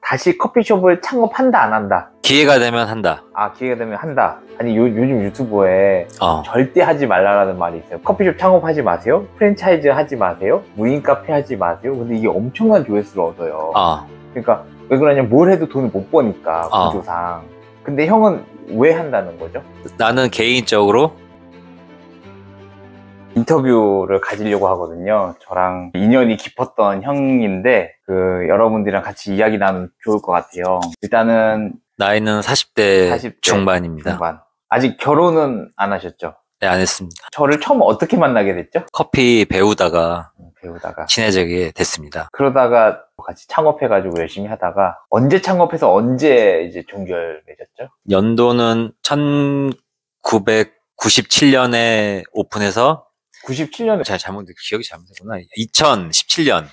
다시 커피숍을 창업한다 안 한다? 기회가 되면 한다. 아, 기회가 되면 한다. 아니 요즘 유튜브에 절대 하지 말라라는 말이 있어요. 커피숍 창업하지 마세요, 프랜차이즈 하지 마세요, 무인 카페 하지 마세요. 근데 이게 엄청난 조회수를 얻어요. 그러니까 왜 그러냐, 뭘 해도 돈을 못 버니까 구조상. 근데 형은 왜 한다는 거죠? 나는 개인적으로 인터뷰를 가지려고 하거든요. 저랑 인연이 깊었던 형인데 여러분들이랑 같이 이야기 나누면 좋을 것 같아요. 일단은 나이는 40대 중반입니다. 중반. 아직 결혼은 안 하셨죠? 네, 안 했습니다. 저를 처음 어떻게 만나게 됐죠? 커피 배우다가 친해지게 됐습니다. 그러다가 같이 창업해가지고 열심히 하다가 언제 창업해서 언제 이제 종결 맺었죠? 연도는 1997년에 오픈해서 97년에 기억이 잘못됐구나. 2017년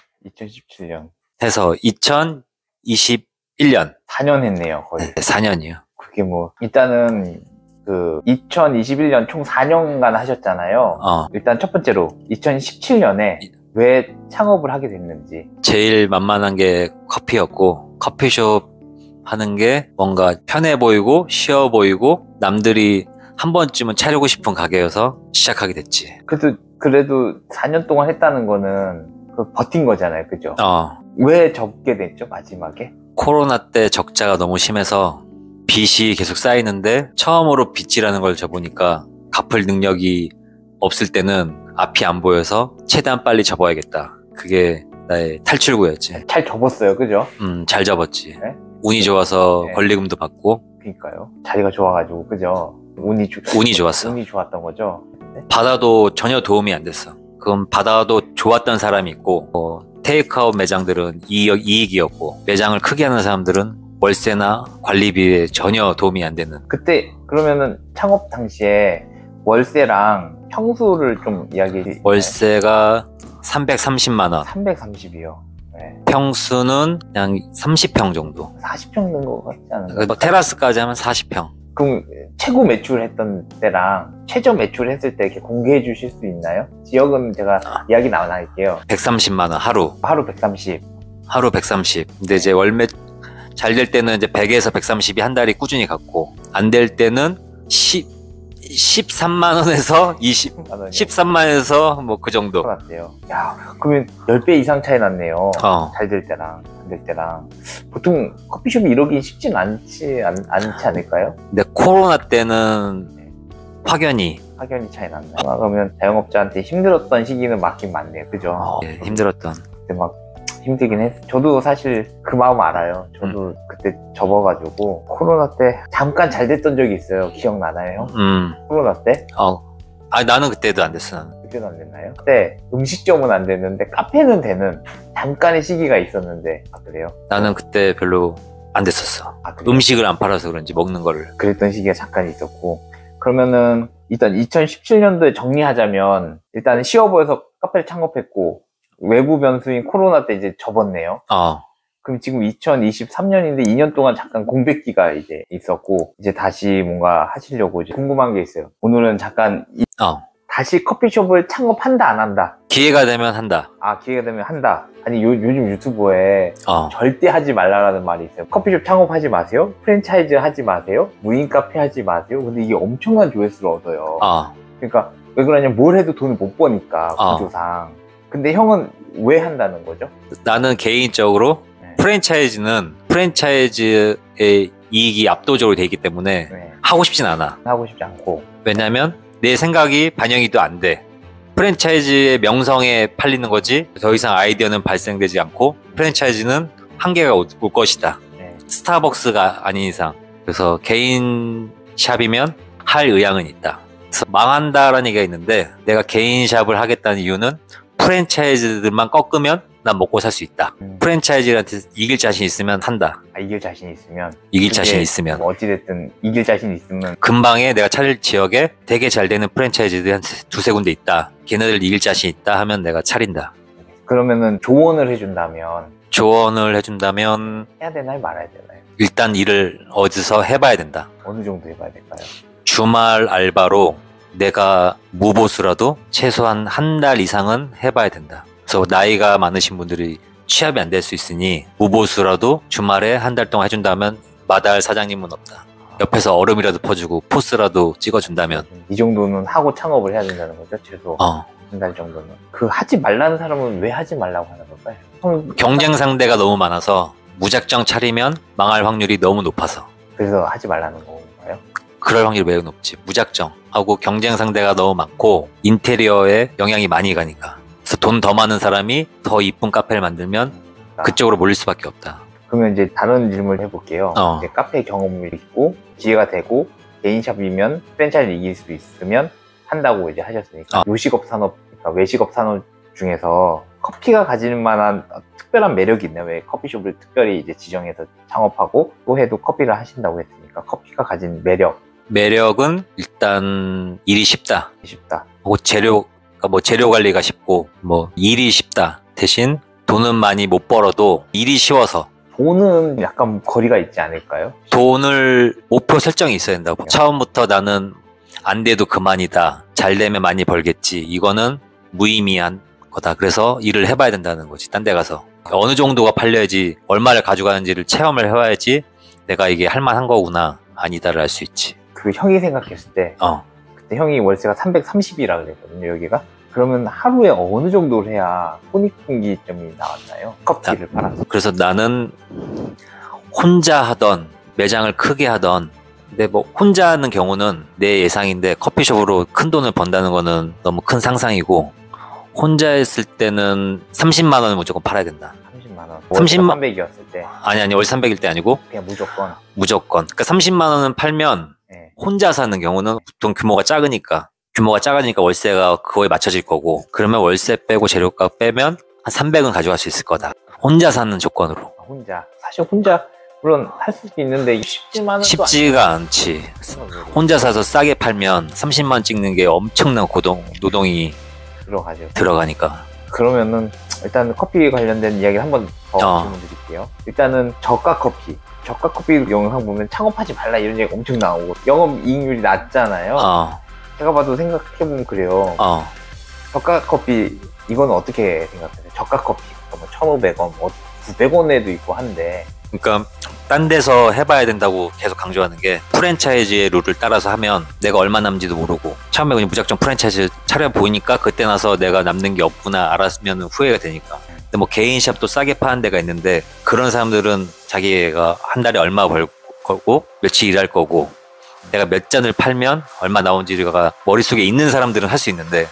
해서 2021년 4년 했네요. 거의. 네, 4년이요. 그게 뭐 일단은 2021년 총 4년간 하셨잖아요. 일단 첫 번째로 2017년에 왜 창업을 하게 됐는지. 제일 만만한 게 커피였고, 커피숍 하는 게 뭔가 편해 보이고 쉬워 보이고 남들이 한 번쯤은 차리고 싶은 가게여서 시작하게 됐지. 그래도 4년 동안 했다는 거는 버틴 거잖아요, 그죠? 왜 접게 됐죠, 마지막에? 코로나 때 적자가 너무 심해서 빚이 계속 쌓이는데 처음으로 빚지라는 걸 접으니까 갚을 능력이 없을 때는 앞이 안 보여서 최대한 빨리 접어야겠다. 그게 나의 탈출구였지. 잘 접었어요, 그죠? 잘 접었지. 네? 운이 좋아서 네. 권리금도 받고. 그러니까요. 자리가 좋아가지고, 그죠? 운이 좋았어. 운이 좋았던 거죠. 네? 받아도 전혀 도움이 안 됐어. 그럼 받아도 좋았던 사람이 있고, 테이크아웃 매장들은 이익이었고, 매장을 크게 하는 사람들은 월세나 관리비에 전혀 도움이 안 되는. 그때 그러면은 창업 당시에 월세랑 평수를 좀 이야기해. 월세가 330만 원. 330이요. 네. 평수는 그냥 30평 정도. 40평 된 거 같지 않은가? 테라스까지 하면 40평. 그럼 최고 매출했던 때랑 최저 매출했을 때 이렇게 공개해 주실 수 있나요? 지역은 제가 이야기 나눠할게요. 130만 원 하루. 하루 130. 하루 130. 근데 이제 월매 잘 될 때는 이제 100에서 130이 한 달이 꾸준히 갔고, 안 될 때는 13만 원에서 13만 원에서 뭐 그 정도. 같아요. 야, 그러면 10배 이상 차이 났네요. 잘 될 때랑 안 될 때랑. 보통 커피숍이 이러긴 쉽진 않지 않을까요? 근데 코로나 때는 확연히 차이 났나요? 그러면 자영업자한테 힘들었던 시기는 맞긴 맞네요. 그죠? 네, 힘들었던. 그때 막 힘들긴 했어요. 저도 사실 그 마음 알아요. 저도 그때 접어가지고 코로나 때 잠깐 잘 됐던 적이 있어요. 기억나나요, 형? 코로나 때? 나는 그때도 안 됐어. 그때도 안 됐나요? 그때 음식점은 안 됐는데 카페는 되는 잠깐의 시기가 있었는데. 그래요? 나는 그때 별로 안 됐었어. 음식을 안 팔아서 그런지 먹는 거를. 그랬던 시기가 잠깐 있었고. 그러면은 일단 2017년도에 정리하자면 일단은 시어버에서 카페를 창업했고 외부 변수인 코로나 때 이제 접었네요. 그럼 지금 2023년인데 2년 동안 잠깐 공백기가 이제 있었고, 이제 다시 뭔가 하시려고 이제 궁금한 게 있어요. 오늘은 잠깐 다시 커피숍을 창업한다 안 한다? 기회가 되면 한다. 아, 기회가 되면 한다. 아니 요즘 유튜브에 절대 하지 말라라는 말이 있어요. 커피숍 창업하지 마세요, 프랜차이즈 하지 마세요, 무인 카페 하지 마세요. 근데 이게 엄청난 조회수를 얻어요. 그러니까 왜 그러냐, 뭘 해도 돈을 못 버니까 구조상. 근데 형은 왜 한다는 거죠? 나는 개인적으로 프랜차이즈는 프랜차이즈의 이익이 압도적으로 돼 있기 때문에 하고 싶진 않아. 하고 싶지 않고. 왜냐면 내 생각이 반영이 또 안 돼. 프랜차이즈의 명성에 팔리는 거지 더 이상 아이디어는 발생되지 않고, 프랜차이즈는 한계가 올 것이다. 스타벅스가 아닌 이상. 그래서 개인 샵이면 할 의향은 있다. 그래서 망한다라는 얘기가 있는데, 내가 개인 샵을 하겠다는 이유는 프랜차이즈들만 꺾으면 난 먹고 살 수 있다. 프랜차이즈한테 이길 자신 있으면 한다. 이길 자신 있으면? 이길 자신 있으면. 뭐 어찌됐든 이길 자신 있으면. 근방에 내가 차릴 지역에 되게 잘 되는 프랜차이즈들이 한 두세 군데 있다. 걔네들 이길 자신 있다 하면 내가 차린다. 그러면은 조언을 해준다면? 해야 되나요, 말아야 되나요? 일단 일을 어디서 해봐야 된다. 어느 정도 해봐야 될까요? 주말 알바로 내가 무보수라도 최소한 한 달 이상은 해봐야 된다. 그래서 나이가 많으신 분들이 취업이 안 될 수 있으니 무보수라도 주말에 한 달 동안 해준다면 마다할 사장님은 없다. 옆에서 얼음이라도 퍼주고 포스라도 찍어준다면. 이 정도는 하고 창업을 해야 된다는 거죠, 최소. 한 달 정도는. 그 하지 말라는 사람은 왜 하지 말라고 하는 걸까요? 경쟁 상대가 너무 많아서 무작정 차리면 망할 확률이 너무 높아서. 그래서 하지 말라는 건가요? 그럴 확률이 매우 높지. 무작정 하고 경쟁 상대가 너무 많고 인테리어에 영향이 많이 가니까. 그래서 돈 더 많은 사람이 더 이쁜 카페를 만들면 그쪽으로 몰릴 수밖에 없다. 그러면 이제 다른 질문을 해볼게요. 이제 카페 경험이 있고 기회가 되고 개인샵이면 프랜차이즈 이길 수 있으면 한다고 이제 하셨으니까 요식업 산업, 그러니까 외식업 산업 중에서 커피가 가지는 만한 특별한 매력이 있나요? 왜 커피숍을 특별히 이제 지정해서 창업하고 또 해도 커피를 하신다고 했으니까 커피가 가진 매력은 일단 일이 쉽다. 쉽다. 재료 관리가 쉽고 일이 쉽다. 대신 돈은 많이 못 벌어도 일이 쉬워서. 돈은 약간 거리가 있지 않을까요? 돈을 목표 설정이 있어야 된다고. 처음부터 나는 안 돼도 그만이다. 잘 되면 많이 벌겠지. 이거는 무의미한 거다. 그래서 일을 해봐야 된다는 거지. 딴 데 가서. 어느 정도가 팔려야지, 얼마를 가져가는지를 체험을 해봐야지 내가 이게 할만한 거구나, 아니다를 알 수 있지. 그 형이 생각했을 때 그때 형이 월세가 330이라 그랬거든요, 여기가. 그러면 하루에 어느 정도를 해야 손익분기점이 나왔나요? 커피를 팔아서. 그래서 나는 혼자 하던 매장을 크게 하던, 근데 혼자 하는 경우는 내 예상인데 커피숍으로 큰 돈을 번다는 거는 너무 큰 상상이고, 혼자 했을 때는 30만 원을 무조건 팔아야 된다. 30만 원. 30만 300이었을 때. 아니 월 300일 때 아니고 그냥 무조건. 그러니까 30만 원은 팔면 혼자 사는 경우는 보통 규모가 작으니까 월세가 그거에 맞춰질 거고, 그러면 월세 빼고 재료값 빼면 한 300은 가져갈 수 있을 거다. 혼자 사는 조건으로. 사실 혼자 물론 할 수도 있는데 쉽지가 않지. 혼자 사서 싸게 팔면 30만 원 찍는 게 엄청난 노동이 들어가니까. 그러면은 일단 커피 관련된 이야기를 한 번 더 질문 드릴게요. 일단은 저가 커피 영상 보면 창업하지 말라 이런 얘기가 엄청 나오고 영업이익률이 낮잖아요. 제가 봐도 생각해보면 그래요. 저가 커피 이건 어떻게 생각하세요? 저가 커피 1,500원, 900원에도 있고 한데. 그러니까 딴 데서 해봐야 된다고 계속 강조하는 게, 프랜차이즈의 룰을 따라서 하면 내가 얼마 남지도 모르고 처음에 그냥 무작정 프랜차이즈 차려보니까 그때 나서 내가 남는 게 없구나 알았으면 후회가 되니까. 근데 개인샵도 싸게 파는 데가 있는데 그런 사람들은 자기가 한 달에 얼마 벌 거고 며칠 일할 거고 내가 몇 잔을 팔면 얼마 나온지가 머릿속에 있는 사람들은 할 수 있는데,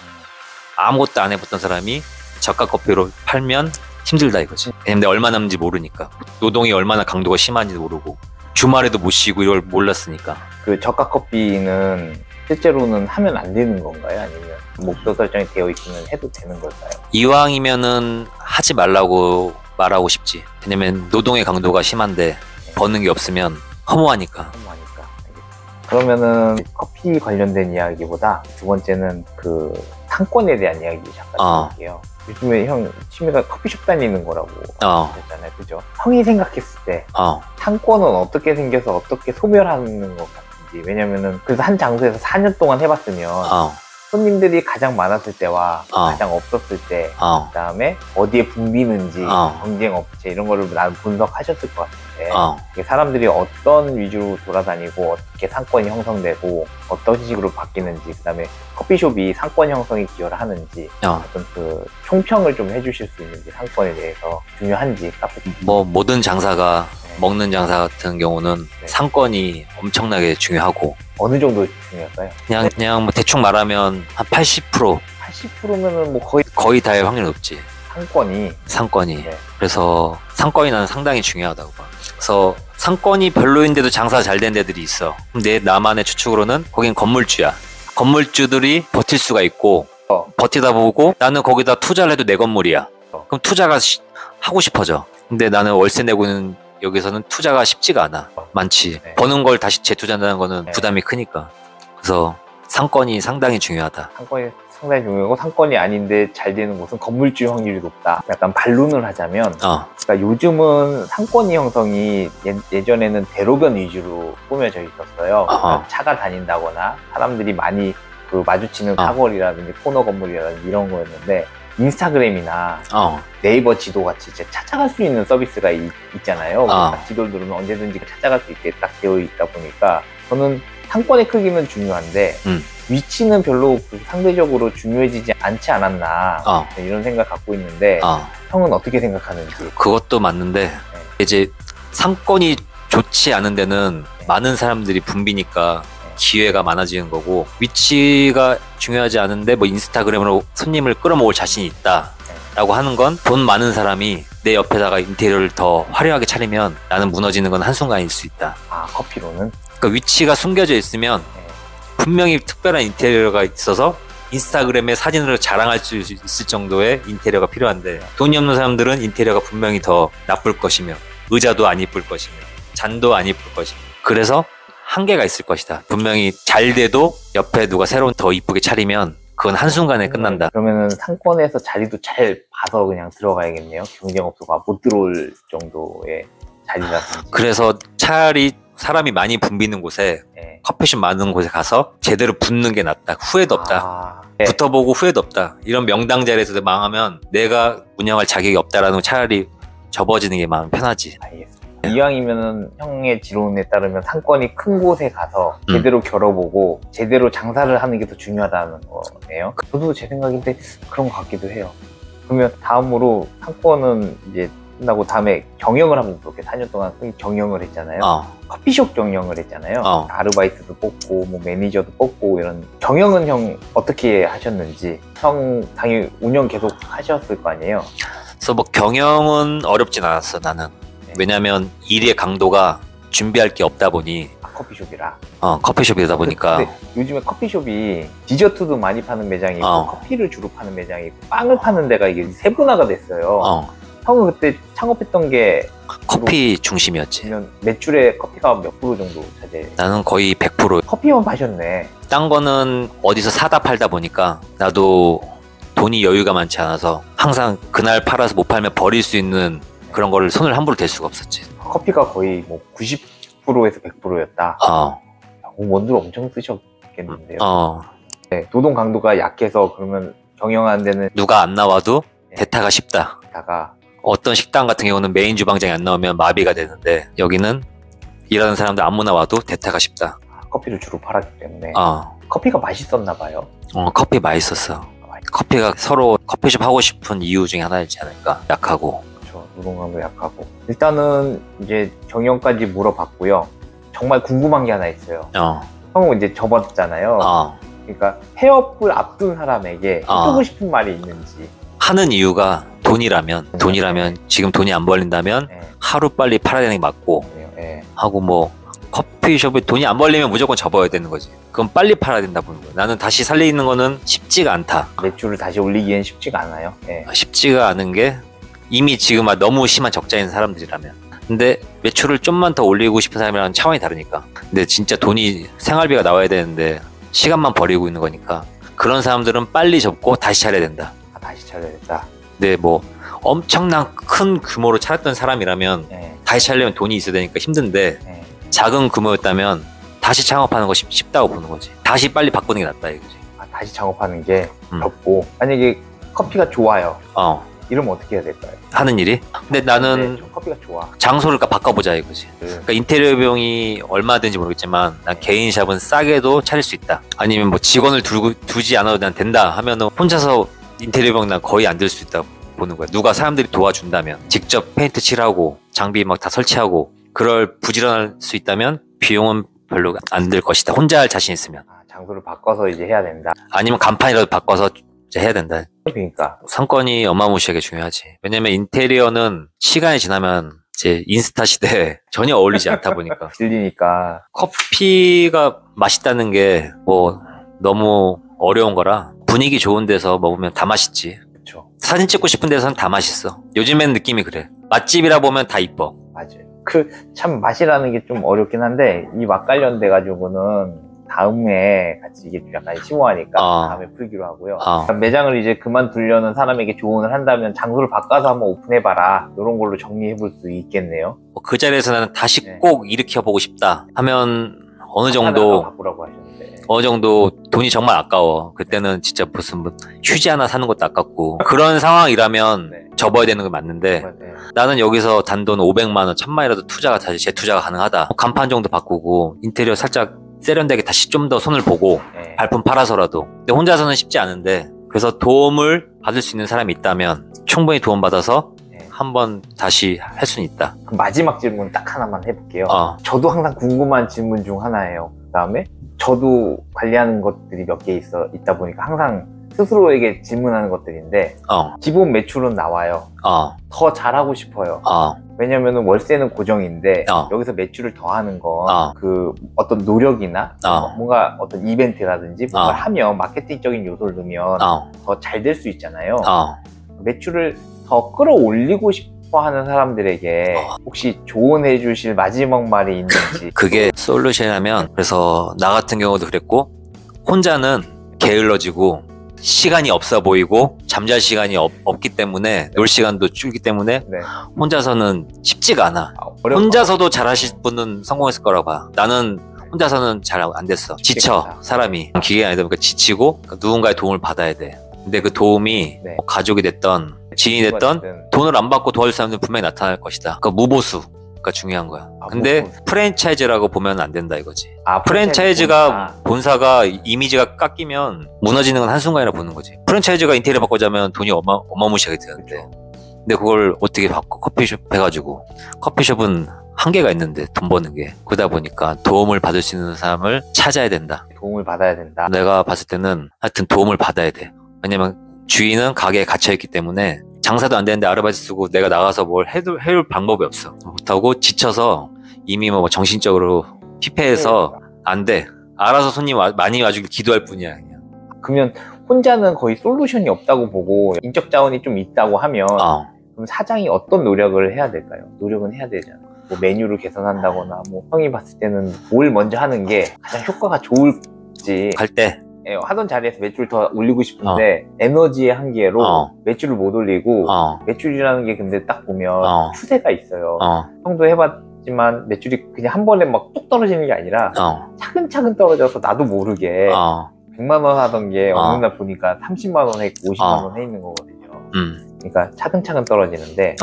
아무것도 안 해봤던 사람이 저가 커피로 팔면 힘들다 이거지. 왜냐면 내가 얼마 남는지 모르니까, 노동이 얼마나 강도가 심한지도 모르고 주말에도 못 쉬고 이걸 몰랐으니까. 그 저가 커피는 실제로는 하면 안 되는 건가요? 아니면 목표 설정이 되어 있으면 해도 되는 걸까요? 이왕이면은 하지 말라고 말하고 싶지. 왜냐면 노동의 강도가 심한데 버는 게 없으면 허무하니까. 그러면은 커피 관련된 이야기보다 두 번째는 그 상권에 대한 이야기 잠깐 해볼게요. 요즘에 형 취미가 커피숍 다니는 거라고 하셨잖아요, 그죠? 형이 생각했을 때 상권은 어떻게 생겨서 어떻게 소멸하는 것 같은지. 왜냐면은 그래서 한 장소에서 4년 동안 해봤으면 손님들이 가장 많았을 때와 가장 없었을 때, 그 다음에 어디에 붐비는지, 경쟁 업체 이런 거를 나는 분석하셨을 것 같은데, 사람들이 어떤 위주로 돌아다니고 어떻게 상권이 형성되고 어떤 식으로 바뀌는지, 그 다음에 커피숍이 상권 형성에 기여를 하는지 어떤 그 총평을 좀 해주실 수 있는지, 상권에 대해서 중요한지. 카페 모든 장사가 먹는 장사 같은 경우는 상권이 엄청나게 중요하고. 어느 정도 중요할까요? 그냥 대충 말하면 한 80%. 80%면은 거의 다일 확률이 높지. 상권이. 그래서 상권이 나는 상당히 중요하다고 봐. 그래서 상권이 별로인데도 장사가 잘 된 데들이 있어. 근데 나만의 추측으로는 거긴 건물주야. 건물주들이 버틸 수가 있고 버티다 보고 나는 거기다 투자를 해도 내 건물이야. 그럼 투자가 하고 싶어져. 근데 나는 월세 내고 있는 여기서는 투자가 쉽지가 않아. 많지. 버는 걸 다시 재투자한다는 거는 부담이 크니까. 그래서 상권이 상당히 중요하다. 상권이 상당히 중요하고, 상권이 아닌데 잘 되는 곳은 건물주 확률이 높다. 약간 반론을 하자면, 그러니까 요즘은 상권이 형성이 예전에는 대로변 위주로 꾸며져 있었어요. 그러니까 차가 다닌다거나 사람들이 많이 그 마주치는 사거리라든지 코너 건물이라든지 이런 거였는데, 인스타그램이나 네이버 지도 같이 이제 찾아갈 수 있는 서비스가 있잖아요. 지도를 누르면 언제든지 찾아갈 수 있게 딱 되어 있다 보니까 저는 상권의 크기는 중요한데 위치는 별로 상대적으로 중요해지지 않지 않았나 이런 생각 갖고 있는데 형은 어떻게 생각하는지. 그것도 맞는데 이제 상권이 좋지 않은 데는 많은 사람들이 붐비니까 기회가 많아지는 거고, 위치가 중요하지 않은데 뭐 인스타그램으로 손님을 끌어모을 자신이 있다 라고 하는 건 돈 많은 사람이 내 옆에다가 인테리어를 더 화려하게 차리면 나는 무너지는 건 한순간일 수 있다. 커피로는? 그러니까 위치가 숨겨져 있으면 분명히 특별한 인테리어가 있어서 인스타그램에 사진으로 자랑할 수 있을 정도의 인테리어가 필요한데, 돈이 없는 사람들은 인테리어가 분명히 더 나쁠 것이며 의자도 안 이쁠 것이며 잔도 안 이쁠 것이며, 그래서 한계가 있을 것이다. 분명히 잘 돼도 옆에 누가 새로운 더 이쁘게 차리면 그건 한순간에 끝난다. 그러면은 상권에서 자리도 잘 봐서 그냥 들어가야겠네요. 경쟁업소가 못 들어올 정도의 자리라든지. 그래서 차라리 사람이 많이 붐비는 곳에 커피숍 많은 곳에 가서 제대로 붙는 게 낫다. 후회도 없다. 붙어보고 후회도 없다. 이런 명당 자리에서 망하면 내가 운영할 자격이 없다라는 거 차라리 접어지는 게 마음 편하지. 알겠습니다. 이왕이면은 형의 지론에 따르면 상권이 큰 곳에 가서 제대로 겨뤄보고 제대로 장사를 하는 게 더 중요하다는 거네요. 저도 제 생각인데 그런 것 같기도 해요. 그러면 다음으로 상권은 이제 끝나고 다음에 경영을 한번 볼게요. 4년 동안 경영을 했잖아요. 커피숍 경영을 했잖아요. 아르바이트도 뽑고 뭐 매니저도 뽑고 이런. 경영은 형 어떻게 하셨는지. 형 당연히 운영 계속 하셨을 거 아니에요. 그래서 뭐 경영은 어렵진 않았어, 나는. 왜냐면 일의 강도가 준비할 게 없다 보니. 커피숍이라. 커피숍이다 보니까. 근데 요즘에 커피숍이 디저트도 많이 파는 매장이 있고 커피를 주로 파는 매장이 있고 빵을 파는 데가 이게 세분화가 됐어요. 형은 그때 창업했던 게 커피 중심이었지. 매출의 커피가 몇 프로 정도 차지해? 나는 거의 100%. 커피만 파셨네. 딴 거는 어디서 사다 팔다 보니까 나도 돈이 여유가 많지 않아서 항상 그날 팔아서 못 팔면 버릴 수 있는 그런 거를 손을 함부로 댈 수가 없었지. 커피가 거의 뭐 90%에서 100%였다. 원두를 엄청 쓰셨겠는데요. 네, 노동 강도가 약해서 그러면 경영하는 데는 누가 안 나와도 대타가 쉽다. 대타가 어떤 식당 같은 경우는 메인 주방장이 안 나오면 마비가 되는데 여기는 일하는 사람들 아무나 와도 대타가 쉽다. 커피를 주로 팔았기 때문에. 커피가 맛있었나 봐요. 커피 맛있었어. 커피가 서로 커피숍 하고 싶은 이유 중에 하나이지 않을까. 약하고. 그렇죠. 노동강도 약하고. 일단은 이제 경영까지 물어봤고요. 정말 궁금한 게 하나 있어요. 형은 이제 접었잖아요. 그러니까 폐업을 앞둔 사람에게 해주고 싶은 말이 있는지. 하는 이유가 돈이라면 지금 돈이 안 벌린다면 하루 빨리 팔아야 되는 게 맞고 하고, 뭐 커피숍에 돈이 안 벌리면 무조건 접어야 되는 거지. 그럼 빨리 팔아야 된다 보는 거야. 나는 다시 살리는 거는 쉽지가 않다. 매출을 다시 올리기엔 쉽지가 않아요. 쉽지가 않은 게 이미 지금 너무 심한 적자인 사람들이라면. 근데 매출을 좀만 더 올리고 싶은 사람이랑 차원이 다르니까. 근데 진짜 돈이 생활비가 나와야 되는데 시간만 버리고 있는 거니까 그런 사람들은 빨리 접고 다시 차려야 된다. 다시 차려야 된다. 근데 뭐 엄청난 큰 규모로 차렸던 사람이라면 다시 차리려면 돈이 있어야 되니까 힘든데 작은 규모였다면 다시 창업하는 거 쉽다고 보는 거지. 다시 빨리 바꾸는 게 낫다 이거지. 다시 창업하는 게 덥고. 만약에 커피가 좋아요. 이러면 어떻게 해야 될까요? 하는 일이? 근데 나는 커피가 좋아. 장소를 바꿔보자 이거지. 그러니까 인테리어 비용이 얼마든지 모르겠지만 난 개인 샵은 싸게도 차릴 수 있다. 아니면 뭐 직원을 두지 않아도 난 된다 하면은 혼자서 인테리어 비용 난 거의 안 들 수 있다 보는 거야. 누가 사람들이 도와준다면, 직접 페인트 칠하고 장비 막 다 설치하고 그럴 부지런할 수 있다면 비용은 별로 안 들 것이다. 혼자 할 자신 있으면. 장소를 바꿔서 이제 해야 된다. 아니면 간판이라도 바꿔서 이제 해야 된다. 그러니까 상권이 어마무시하게 중요하지. 왜냐면 인테리어는 시간이 지나면 이제 인스타 시대에 전혀 어울리지 않다 보니까. 질리니까. 커피가 맛있다는 게 뭐 너무 어려운 거라 분위기 좋은 데서 먹으면 다 맛있지. 그렇죠. 사진 찍고 싶은 데서는 다 맛있어. 요즘엔 느낌이 그래. 맛집이라 보면 다 이뻐. 맞아요. 참 맛이라는 게 좀 어렵긴 한데 이 맛 관련돼 가지고는 다음에 같이 이게 약간 심오하니까 다음에 풀기로 하고요. 매장을 이제 그만두려는 사람에게 조언을 한다면 장소를 바꿔서 한번 오픈해봐라. 이런 걸로 정리해볼 수 있겠네요. 그 자리에서 나는 다시 꼭 일으켜보고 싶다 하면 어느 정도 바꾸라고 하셨는데 어느 정도 돈이 정말 아까워. 그때는 진짜 무슨 뭐 휴지 하나 사는 것도 아깝고 그런 상황이라면 네. 접어야 되는 게 맞는데 네. 나는 여기서 단돈 500만 원, 1000만 원이라도 투자가 다시 재투자가 가능하다. 간판 정도 바꾸고 인테리어 살짝 세련되게 다시 좀 더 손을 보고 네. 발품 팔아서라도. 근데 혼자서는 쉽지 않은데 그래서 도움을 받을 수 있는 사람이 있다면 충분히 도움받아서 한번 다시 할 수는 있다. 그럼 마지막 질문 딱 하나만 해볼게요. 저도 항상 궁금한 질문 중 하나예요. 그 다음에 저도 관리하는 것들이 몇 개 있다 보니까 항상 스스로에게 질문하는 것들인데 기본 매출은 나와요. 더 잘하고 싶어요. 왜냐면 월세는 고정인데 여기서 매출을 더하는 건 그 어떤 노력이나 뭔가 어떤 이벤트라든지 뭔가 하면 마케팅적인 요소를 넣으면 더 잘 될 수 있잖아요. 매출을 더 끌어올리고 싶어 하는 사람들에게 혹시 조언해 주실 마지막 말이 있는지. 그게 솔루션이라면 그래서 나 같은 경우도 그랬고 혼자는 게을러지고 시간이 없어 보이고 잠잘 시간이 없기 때문에 놀 시간도 줄기 때문에 네. 혼자서는 쉽지가 않아. 혼자서도 잘하실 분은 성공했을 거라고 봐. 나는 혼자서는 잘 안 됐어. 지쳐 사람이. 기계가 아니다 보니까 지치고 누군가의 도움을 받아야 돼. 근데 그 도움이 네. 가족이 됐던 지인이 됐던 돈을 안 받고 도와줄 사람들은 분명히 나타날 것이다. 그러니까 무보수가 중요한 거야. 근데 무보수. 프랜차이즈라고 보면 안 된다 이거지. 프랜차이즈가 본사가 이미지가 깎이면 무너지는 건 한순간이라 보는 거지. 프랜차이즈가 인테리어 바꾸자면 돈이 어마무시하게 드는데 그렇죠. 근데 그걸 어떻게 바꿔 커피숍 해가지고 커피숍은 한계가 있는데 돈 버는 게 그러다 보니까 도움을 받을 수 있는 사람을 찾아야 된다. 도움을 받아야 된다. 내가 봤을 때는 하여튼 도움을 받아야 돼. 왜냐면 주인은 가게에 갇혀있기 때문에 장사도 안 되는데 아르바이트 쓰고 내가 나가서 뭘 해줄 방법이 없어. 못하고 지쳐서 이미 뭐 정신적으로 피폐해서 안 돼. 알아서 손님 많이 와주길 기도할 뿐이야. 그냥. 그러면 혼자는 거의 솔루션이 없다고 보고 인적 자원이 좀 있다고 하면 그럼 사장이 어떤 노력을 해야 될까요? 노력은 해야 되잖아요. 뭐 메뉴를 개선한다거나 뭐 형이 봤을 때는 뭘 먼저 하는 게 가장 효과가 좋을지 갈 때 하던 자리에서 매출을 더 올리고 싶은데 에너지의 한계로 매출을 못 올리고 매출이라는 게 근데 딱 보면 추세가 있어요. 형도 해봤지만 매출이 그냥 한 번에 막 뚝 떨어지는 게 아니라 차근차근 떨어져서 나도 모르게 100만 원 하던 게 어느 날 보니까 30만 원 했고 50만 원 해 있는 거거든요. 그러니까 차근차근 떨어지는데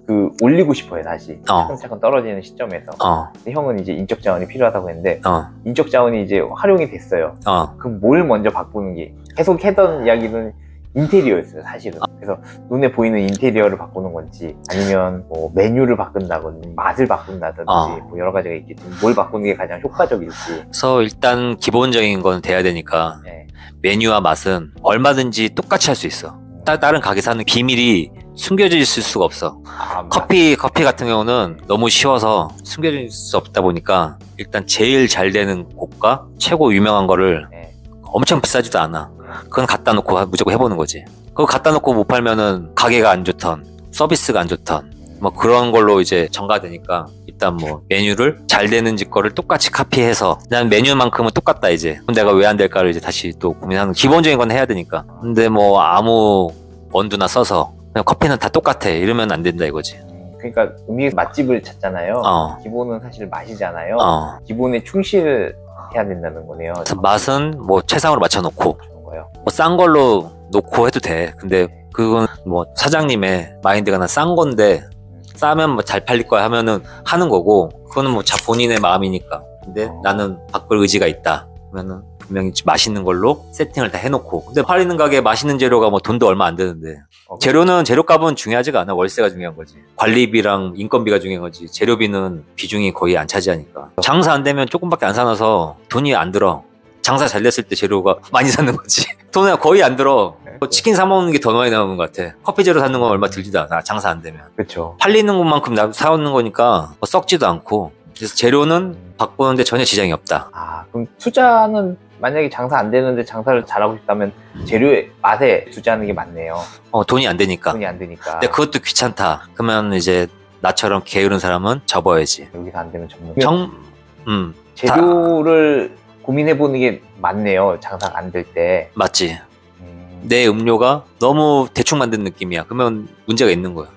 그 올리고 싶어요 다시 차근차근 떨어지는 시점에서 근데 형은 이제 인적 자원이 필요하다고 했는데 인적 자원이 이제 활용이 됐어요. 그럼 뭘 먼저 바꾸는 게 계속 했던 이야기는 인테리어였어요 사실은. 그래서 눈에 보이는 인테리어를 바꾸는 건지 아니면 뭐 메뉴를 바꾼다든지 맛을 바꾼다든지 뭐 여러 가지가 있겠지만 뭘 바꾸는 게 가장 효과적일지. 그래서 일단 기본적인 건 돼야 되니까 네. 메뉴와 맛은 얼마든지 똑같이 할 수 있어. 다른 가게사는 비밀이 숨겨져 있을 수가 없어. 커피 같은 경우는 너무 쉬워서 숨겨질 수 없다 보니까 일단 제일 잘 되는 곳과 최고 유명한 거를 엄청 비싸지도 않아. 그건 갖다 놓고 무조건 해보는 거지. 그거 갖다 놓고 못 팔면은 가게가 안 좋던 서비스가 안 좋던 뭐 그런 걸로 이제 전가되니까 일단 뭐 메뉴를 잘 되는지 거를 똑같이 카피해서 난 메뉴만큼은 똑같다 이제. 그럼 내가 왜 안 될까를 이제 다시 또 고민하는 기본적인 건 해야 되니까. 근데 뭐 아무 원두나 써서 그냥 커피는 다 똑같아 이러면 안 된다 이거지. 그러니까 음식 맛집을 찾잖아요. 기본은 사실 맛이잖아요. 기본에 충실해야 된다는 거네요. 맛은 뭐 최상으로 맞춰놓고 뭐 싼 걸로 놓고 해도 돼. 근데 그건 뭐 사장님의 마인드가 난 싼 건데 싸면 뭐 잘 팔릴 거야 하면은 하는 거고 그거는 뭐 본인의 마음이니까. 근데 나는 바꿀 의지가 있다 그러면은 분명히 맛있는 걸로 세팅을 다 해놓고. 근데 팔리는 가게에 맛있는 재료가 뭐 돈도 얼마 안 되는데 재료는 재료값은 중요하지가 않아. 월세가 중요한 거지. 관리비랑 인건비가 중요한 거지. 재료비는 비중이 거의 안 차지하니까. 장사 안 되면 조금밖에 안 사놔서 돈이 안 들어. 장사 잘 됐을 때 재료가 많이 사는 거지. 돈이 거의 안 들어. 치킨 사 먹는 게 더 많이 나오는 것 같아. 커피 재료 사는 건 얼마 들지도 않아. 장사 안 되면. 그렇죠. 팔리는 것만큼 사오는 거니까 뭐 썩지도 않고. 그래서 재료는 바꾸는데 전혀 지장이 없다. 그럼 투자는 만약에 장사 안 되는데 장사를 잘하고 싶다면 재료의 맛에 투자하는 게 맞네요. 돈이 안 되니까. 돈이 안 되니까. 근데 그것도 귀찮다. 그러면 이제 나처럼 게으른 사람은 접어야지. 여기서 안 되면 접는. 재료를 고민해보는 게 맞네요. 장사가 안 될 때. 맞지. 내 음료가 너무 대충 만든 느낌이야. 그러면 문제가 있는 거야.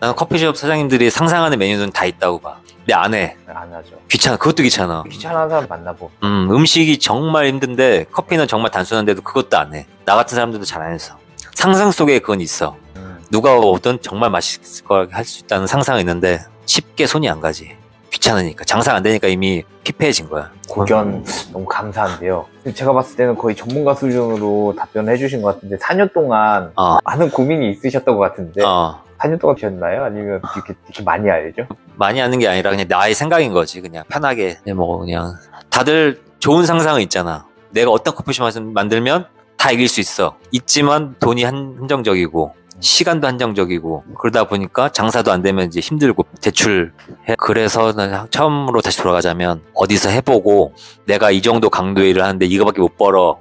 나는 커피숍 사장님들이 상상하는 메뉴는 다 있다고 봐. 근데 안 해. 안 하죠. 귀찮아. 그것도 귀찮아. 귀찮은 사람 만나보. 음식이 정말 힘든데 커피는 정말 단순한데도 그것도 안 해. 나 같은 사람들도 잘 안 해서. 상상 속에 그건 있어. 누가 오든 정말 맛있을 거라고 할 수 있다는 상상이 있는데 쉽게 손이 안 가지. 귀찮으니까. 장사 안 되니까 이미 피폐해진 거야. 고견 너무 감사한데요. 제가 봤을 때는 거의 전문가 수준으로 답변을 해주신 것 같은데 4년 동안 많은 고민이 있으셨던 것 같은데 4년 동안 되셨나요? 아니면 이렇게 많이 알죠? 많이 하는 게 아니라 그냥 나의 생각인 거지. 그냥 편하게 그냥 다들 좋은 상상은 있잖아. 내가 어떤 커피숍을 만들면 다 이길 수 있어. 있지만 돈이 한정적이고 시간도 한정적이고 그러다 보니까 장사도 안 되면 이제 힘들고 대출해. 그래서 난 처음으로 다시 돌아가자면 어디서 해보고 내가 이 정도 강도의 일을 하는데 이거밖에 못 벌어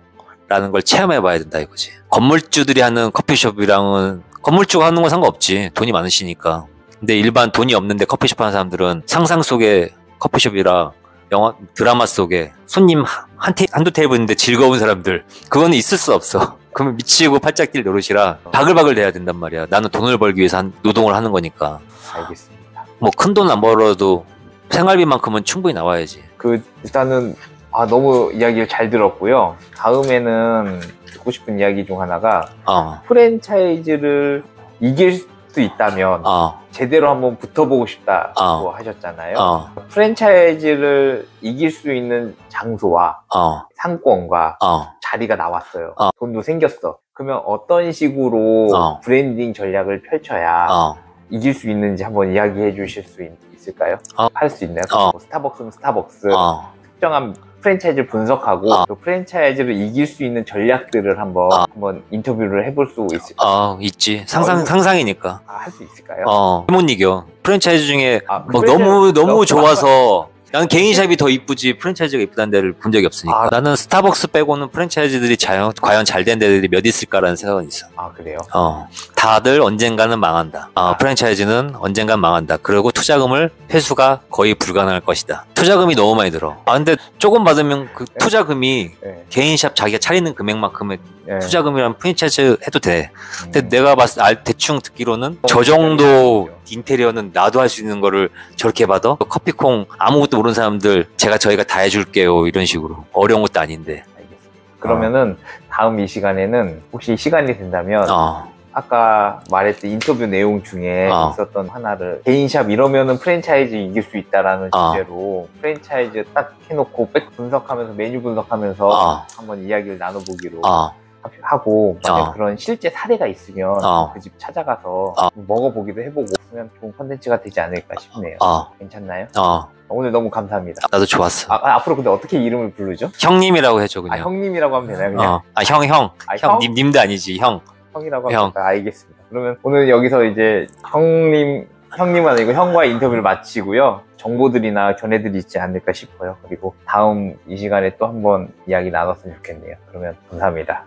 라는 걸 체험해 봐야 된다 이거지. 건물주들이 하는 커피숍이랑은 건물주가 하는 건 상관없지. 돈이 많으시니까. 근데 일반 돈이 없는데 커피숍 하는 사람들은 상상 속의 커피숍이라 영화 드라마 속에 손님 한두 테이블인데 즐거운 사람들 그거는 있을 수 없어. 그러면 미치고 팔짝 뛸 노릇이라 바글바글 돼야 된단 말이야. 나는 돈을 벌기 위해서 노동을 하는 거니까. 알겠습니다. 뭐 큰 돈 안 벌어도 생활비만큼은 충분히 나와야지. 일단은 너무 이야기를 잘 들었고요. 다음에는 듣고 싶은 이야기 중 하나가 프랜차이즈를 이길 수 있다면 제대로 한번 붙어보고 싶다고 하셨잖아요. 프랜차이즈를 이길 수 있는 장소와 상권과 자리가 나왔어요. 돈도 생겼어. 그러면 어떤 식으로 브랜딩 전략을 펼쳐야 이길 수 있는지 한번 이야기해 주실 수 있을까요? 할 수 있나요? 뭐 스타벅스는 스타벅스 특정한 프랜차이즈를 분석하고 그 프랜차이즈를 이길 수 있는 전략들을 한번 인터뷰를 해볼 수 있을까요? 있지. 상상이니까. 할 수 있을까요? 못 이겨. 프랜차이즈 중에 막 너무 좋아서 나는 개인샵이 더 이쁘지 프랜차이즈가 이쁘다는 데를 본 적이 없으니까. 나는 스타벅스 빼고는 프랜차이즈들이 과연 잘 된 데들이 몇 있을까라는 생각은 있어. 그래요? 다들 언젠가는 망한다. 프랜차이즈는 언젠간 망한다. 그리고 투자금을 회수가 거의 불가능할 것이다. 투자금이 너무 많이 들어. 근데 조금 받으면 그 투자금이 개인샵 자기가 차리는 금액만큼의 투자금이랑 프랜차이즈 해도 돼. 근데 내가 대충 듣기로는 저 정도 인테리어는 나도 할 수 있는 거를 저렇게 받아? 커피콩 아무것도 모르는 사람들 저희가 다 해줄게요 이런 식으로. 어려운 것도 아닌데. 알겠습니다. 그러면은 다음 이 시간에는 혹시 시간이 된다면 아까 말했던 인터뷰 내용 중에 있었던 하나를 개인샵 이러면은 프랜차이즈 이길 수 있다라는 주제로 프랜차이즈 딱 해놓고 백 분석하면서 메뉴 분석하면서 한번 이야기를 나눠보기로 하고 만약 그런 실제 사례가 있으면 그 집 찾아가서 먹어보기도 해보고 그러면 좋은 컨텐츠가 되지 않을까 싶네요. 괜찮나요? 오늘 너무 감사합니다. 나도 좋았어. 앞으로 근데 어떻게 이름을 부르죠? 형님이라고 해줘 그냥. 형님이라고 하면 되나요? 그냥? 형. 님도 아니지 형. 형이라고 하면 알겠습니다. 그러면 오늘 여기서 이제 형님은 아니고 형과의 인터뷰를 마치고요. 정보들이나 견해들이 있지 않을까 싶어요. 그리고 다음 이 시간에 또 한번 이야기 나눴으면 좋겠네요. 그러면 감사합니다.